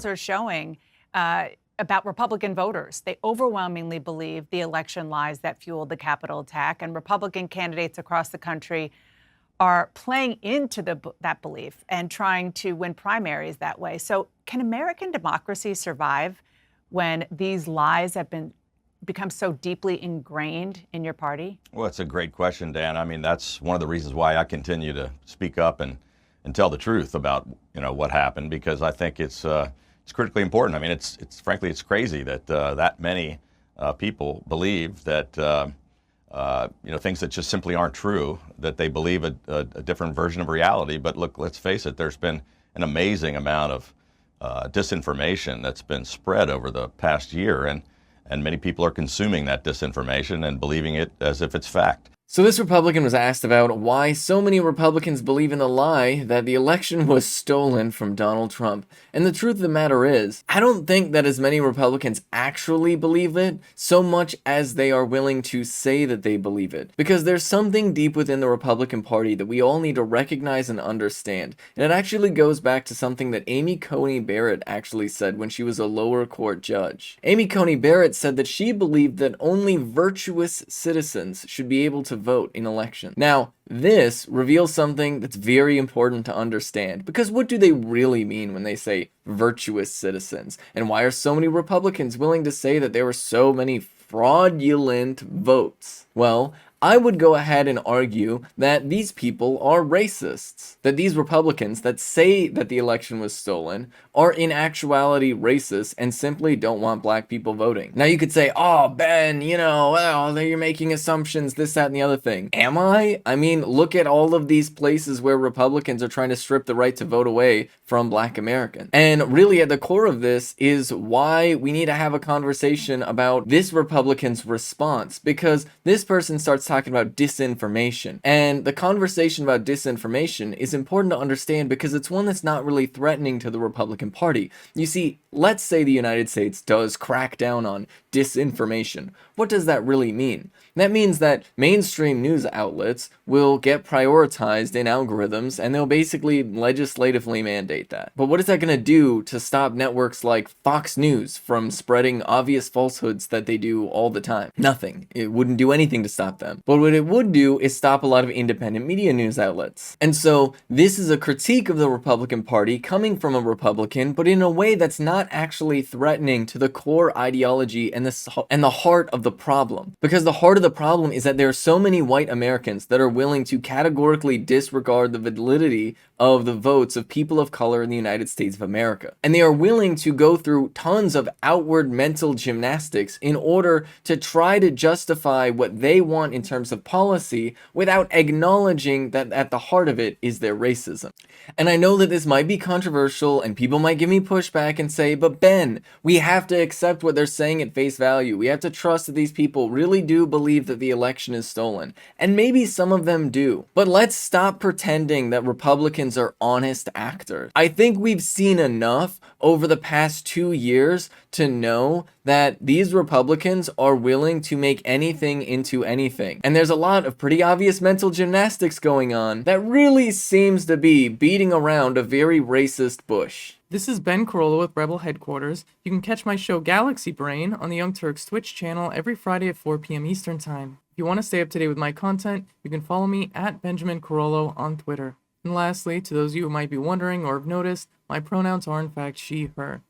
polls are showing about Republican voters. They overwhelmingly believe the election lies that fueled the Capitol attack, and Republican candidates across the country are playing into that belief and trying to win primaries that way. So can American democracy survive when these lies have become so deeply ingrained in your party? Well, it's a great question, Dan. I mean, that's one of the reasons why I continue to speak up and tell the truth about, what happened, because I think it's critically important. I mean, it's frankly, it's crazy that that many people believe that, things that just simply aren't true, that they believe a different version of reality. But look, let's face it, there's been an amazing amount of disinformation that's been spread over the past year, and many people are consuming that disinformation and believing it as if it's fact. So this Republican was asked about why so many Republicans believe in the lie that the election was stolen from Donald Trump. And the truth of the matter is, I don't think that as many Republicans actually believe it so much as they are willing to say that they believe it. Because there's something deep within the Republican Party that we all need to recognize and understand. And it actually goes back to something that Amy Coney Barrett actually said when she was a lower court judge. Amy Coney Barrett said that she believed that only virtuous citizens should be able to vote in elections. Now, this reveals something that's very important to understand, because what do they really mean when they say virtuous citizens? And why are so many Republicans willing to say that there were so many fraudulent votes? Well, I would go ahead and argue that these people are racists. That these Republicans that say that the election was stolen are in actuality racist and simply don't want black people voting. Now you could say, oh, Ben, you're making assumptions, this, that, and the other thing. Am I? I mean, look at all of these places where Republicans are trying to strip the right to vote away from black Americans. And really at the core of this is why we need to have a conversation about this Republican's response, because this person starts talking about disinformation. And the conversation about disinformation is important to understand because it's one that's not really threatening to the Republican Party. You see, let's say the United States does crack down on disinformation. What does that really mean? That means that mainstream news outlets will get prioritized in algorithms and they'll basically legislatively mandate that. But what is that going to do to stop networks like Fox News from spreading obvious falsehoods that they do all the time? Nothing. It wouldn't do anything to stop them. But what it would do is stop a lot of independent media news outlets. And so this is a critique of the Republican Party coming from a Republican, but in a way that's not actually threatening to the core ideology and the heart of the problem. Because the heart of the problem is that there are so many white Americans that are willing to categorically disregard the validity of the votes of people of color in the United States of America. And they are willing to go through tons of outward mental gymnastics in order to try to justify what they want in terms of policy without acknowledging that at the heart of it is their racism. And I know that this might be controversial and people might give me pushback and say, but Ben, we have to accept what they're saying at face value. We have to trust that these people really do believe that the election is stolen. And maybe some of them do. But let's stop pretending that Republicans are honest actors. I think we've seen enough over the past 2 years to know that these Republicans are willing to make anything into anything. And there's a lot of pretty obvious mental gymnastics going on that really seems to be beating around a very racist bush. This is Ben Carollo with Rebel Headquarters. You can catch my show Galaxy Brain on the Young Turks Twitch channel every Friday at 4 p.m. Eastern Time. If you want to stay up to date with my content, you can follow me at Benjamin Carollo on Twitter. And lastly, to those of you who might be wondering or have noticed, my pronouns are in fact she, her.